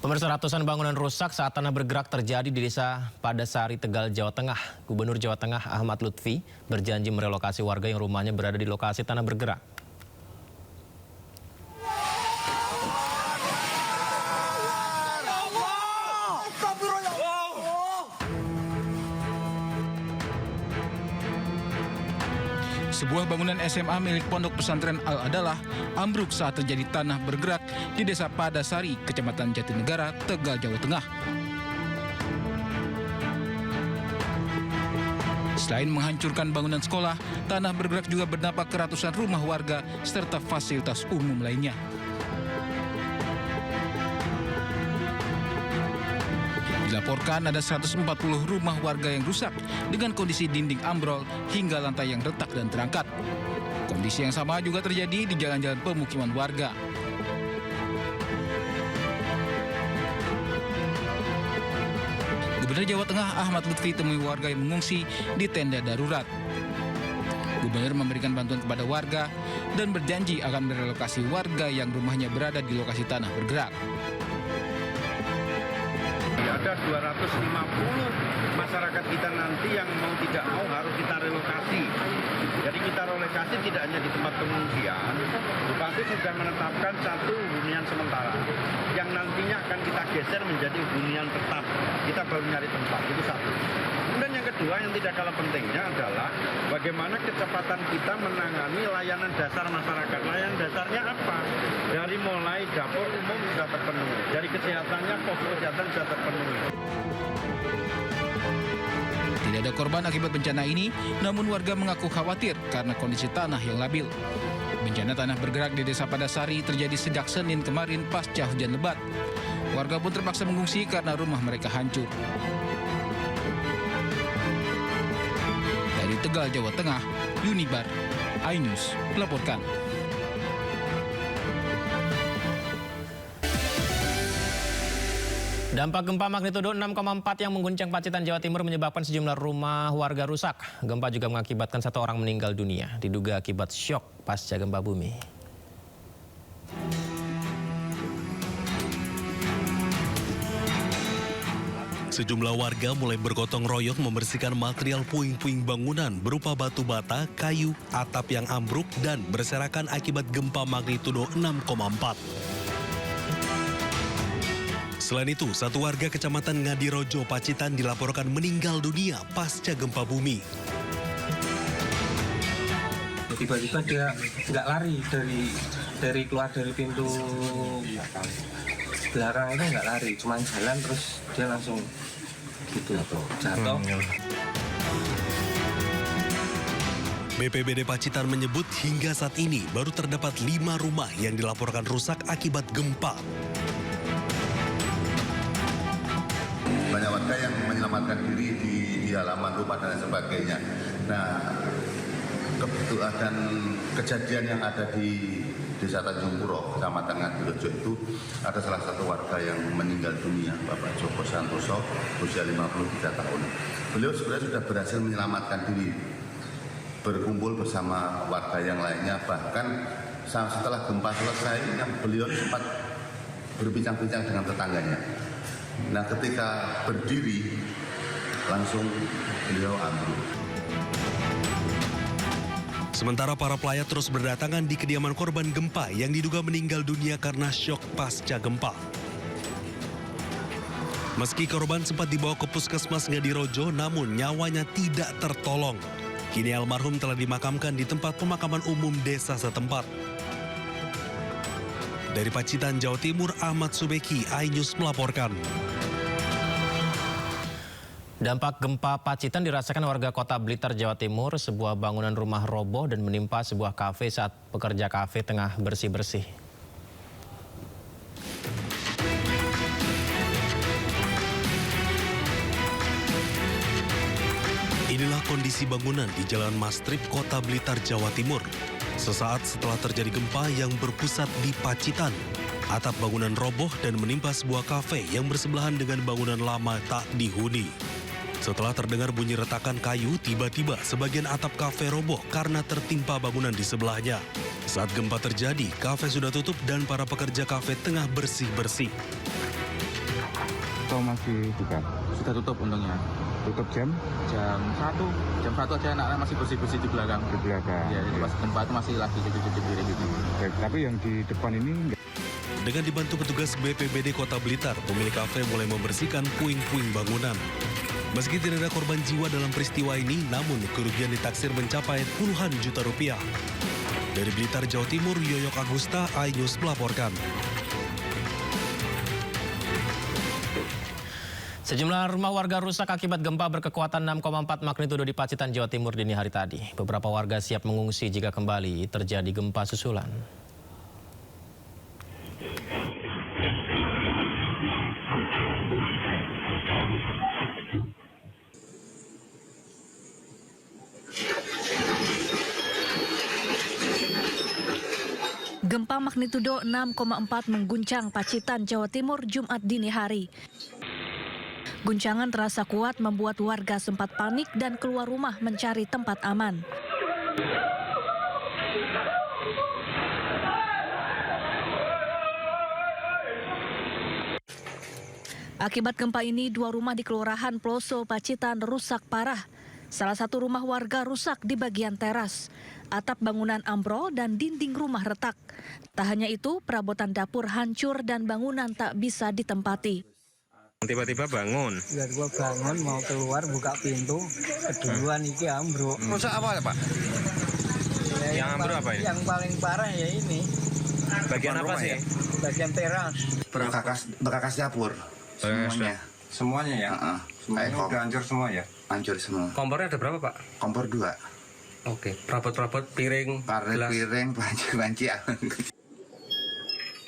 Pemirsa, ratusan bangunan rusak saat tanah bergerak terjadi di Desa Padasari, Tegal, Jawa Tengah. Gubernur Jawa Tengah Ahmad Lutfi berjanji merelokasi warga yang rumahnya berada di lokasi tanah bergerak. Sebuah bangunan SMA milik Pondok Pesantren Al-Adalah ambruk saat terjadi tanah bergerak di Desa Padasari, Kecamatan Jatinegara, Tegal, Jawa Tengah. Selain menghancurkan bangunan sekolah, tanah bergerak juga berdampak ke ratusan rumah warga serta fasilitas umum lainnya. Dilaporkan ada 140 rumah warga yang rusak dengan kondisi dinding ambrol hingga lantai yang retak dan terangkat. Kondisi yang sama juga terjadi di jalan-jalan pemukiman warga. Gubernur Jawa Tengah Ahmad Lutfi temui warga yang mengungsi di tenda darurat. Gubernur memberikan bantuan kepada warga dan berjanji akan merelokasi warga yang rumahnya berada di lokasi tanah bergerak. Ada 250 masyarakat kita nanti yang mau tidak mau harus kita relokasi. Jadi kita relokasi tidak hanya di tempat pengungsian, Bupati sudah menetapkan satu hunian sementara yang nantinya akan kita geser menjadi hunian tetap. Kita baru nyari tempat, itu satu. Kemudian yang kedua yang tidak kalah pentingnya adalah bagaimana kecepatan kita menangani layanan dasar masyarakat. Layanan dasarnya apa? Dari mulai dapur umum sudah terpenuhi, dari kesehatannya pos kesehatan sudah terpenuhi. Tidak ada korban akibat bencana ini, namun warga mengaku khawatir karena kondisi tanah yang labil. Bencana tanah bergerak di Desa Padasari terjadi sejak Senin kemarin pasca hujan lebat. Warga pun terpaksa mengungsi karena rumah mereka hancur. Dari Tegal, Jawa Tengah, Yunibar, iNews melaporkan. Dampak gempa magnitudo 6,4 yang mengguncang Pacitan, Jawa Timur menyebabkan sejumlah rumah warga rusak. Gempa juga mengakibatkan 1 orang meninggal dunia, diduga akibat syok pasca gempa bumi. Sejumlah warga mulai bergotong royong membersihkan material puing-puing bangunan berupa batu bata, kayu, atap yang ambruk, dan berserakan akibat gempa magnitudo 6,4. Selain itu, 1 warga Kecamatan Ngadirojo, Pacitan dilaporkan meninggal dunia pasca gempa bumi. Tiba-tiba dia nggak lari dari keluar dari pintu belakang itu nggak lari, cuma jalan terus dia langsung gitu jatuh. BPBD Pacitan menyebut hingga saat ini baru terdapat 5 rumah yang dilaporkan rusak akibat gempa. Banyak warga yang menyelamatkan diri di halaman rumah dan sebagainya. Nah, kebetulan kejadian yang ada di Desa Tanjung Puro, Kecamatan Ngadirojo itu ada salah satu warga yang meninggal dunia, Bapak Joko Santoso, usia 53 tahun. Beliau sebenarnya sudah berhasil menyelamatkan diri, berkumpul bersama warga yang lainnya. Bahkan setelah gempa selesai, beliau sempat berbincang-bincang dengan tetangganya. Nah, ketika berdiri, langsung beliau ambruk. Sementara para pelayat terus berdatangan di kediaman korban gempa yang diduga meninggal dunia karena syok pasca gempa. Meski korban sempat dibawa ke Puskesmas Ngadirojo, namun nyawanya tidak tertolong. Kini almarhum telah dimakamkan di tempat pemakaman umum desa setempat. Dari Pacitan, Jawa Timur, Ahmad Subeki, iNews melaporkan. Dampak gempa Pacitan dirasakan warga Kota Blitar, Jawa Timur. Sebuah bangunan rumah roboh dan menimpa sebuah kafe saat pekerja kafe tengah bersih-bersih. Inilah kondisi bangunan di Jalan Mastrip, Kota Blitar, Jawa Timur. Sesaat setelah terjadi gempa yang berpusat di Pacitan, atap bangunan roboh dan menimpa sebuah kafe yang bersebelahan dengan bangunan lama tak dihuni. Setelah terdengar bunyi retakan kayu, tiba-tiba sebagian atap kafe roboh karena tertimpa bangunan di sebelahnya. Saat gempa terjadi, kafe sudah tutup dan para pekerja kafe tengah bersih-bersih. atau masih buka? Sudah tutup untungnya. Tutup jam Jam 1 aja anak-anak masih bersih-bersih di belakang. di belakang. Iya, jadi pas gempa itu masih lagi cuci-cuci piring gitu. Baik, tapi yang di depan ini enggak. Dengan dibantu petugas BPBD Kota Blitar, pemilik kafe mulai membersihkan puing-puing bangunan. Meski tidak ada korban jiwa dalam peristiwa ini, namun kerugian ditaksir mencapai puluhan juta rupiah. Dari Blitar, Jawa Timur, Yoyok Agusta, iNews melaporkan. Sejumlah rumah warga rusak akibat gempa berkekuatan 6,4 magnitudo di Pacitan, Jawa Timur dini hari tadi. Beberapa warga siap mengungsi jika kembali terjadi gempa susulan. Gempa magnitudo 6,4 mengguncang Pacitan, Jawa Timur Jumat dini hari. Guncangan terasa kuat membuat warga sempat panik dan keluar rumah mencari tempat aman. Akibat gempa ini, 2 rumah di Kelurahan Ploso, Pacitan rusak parah. Salah satu rumah warga rusak di bagian teras. Atap bangunan ambrol dan dinding rumah retak. Tak hanya itu, perabotan dapur hancur dan bangunan tak bisa ditempati. Tiba-tiba bangun. Ya, gua bangun mau keluar buka pintu, keduluan iki ambruk. Rusak apa ya, Pak? Ya, Yang ambruk apa ini? Yang paling parah ya ini. Bagian apa sih? Bagian teras. Berakas dapur semuanya. Semuanya ya? Semuanya udah hancur semua ya? Hancur semua. Kompornya ada berapa, Pak? Kompor 2. Oke, perabot-perabot, piring, gelas. Piring, banci.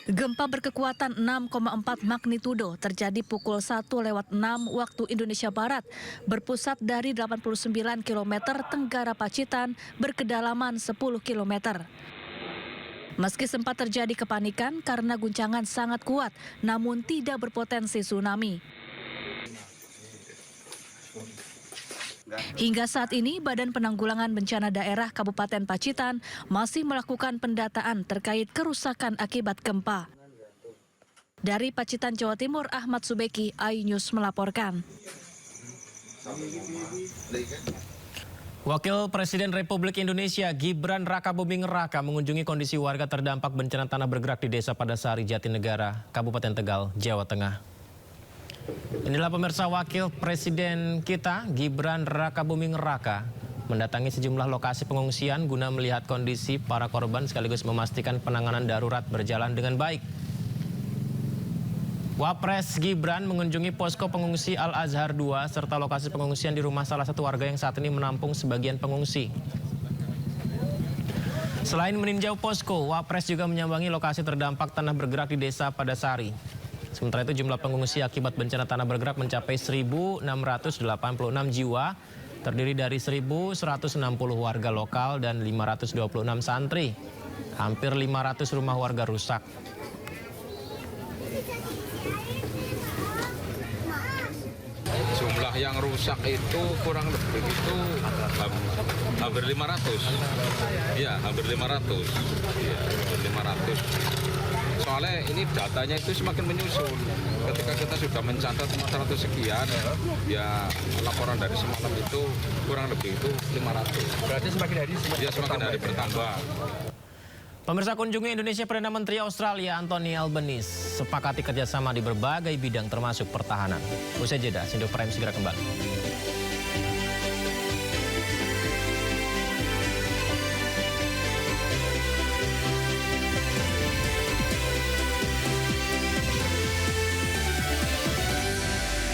Gempa berkekuatan 6,4 magnitudo terjadi pukul 1:06 waktu Indonesia Barat, berpusat dari 89 km tenggara Pacitan, berkedalaman 10 km. Meski sempat terjadi kepanikan karena guncangan sangat kuat, namun tidak berpotensi tsunami. Hingga saat ini, Badan Penanggulangan Bencana Daerah Kabupaten Pacitan masih melakukan pendataan terkait kerusakan akibat gempa. Dari Pacitan, Jawa Timur, Ahmad Subeki, iNews melaporkan. Wakil Presiden Republik Indonesia Gibran Rakabuming Raka mengunjungi kondisi warga terdampak bencana tanah bergerak di Desa Padasari, Jatinegara, Kabupaten Tegal, Jawa Tengah. Inilah pemirsa Wakil Presiden kita, Gibran Rakabuming Raka, mendatangi sejumlah lokasi pengungsian guna melihat kondisi para korban sekaligus memastikan penanganan darurat berjalan dengan baik. Wapres Gibran mengunjungi posko pengungsi Al-Azhar 2 serta lokasi pengungsian di rumah salah satu warga yang saat ini menampung sebagian pengungsi. Selain meninjau posko, Wapres juga menyambangi lokasi terdampak tanah bergerak di Desa Padasari. Sementara itu jumlah pengungsi akibat bencana tanah bergerak mencapai 1.686 jiwa, terdiri dari 1.160 warga lokal dan 526 santri. Hampir 500 rumah warga rusak. Jumlah yang rusak itu kurang lebih itu hampir 500. Ya, hampir 500. Ya, hampir 500. Soalnya ini datanya itu semakin menyusul. Ketika kita sudah mencatat 400 sekian, ya laporan dari semalam itu kurang lebih itu 500. Berarti semakin hari semakin hari bertambah. Pemirsa, kunjungi Indonesia Perdana Menteri Australia Anthony Albanese sepakati kerjasama di berbagai bidang termasuk pertahanan. Usai jeda, Sindo Prime segera kembali.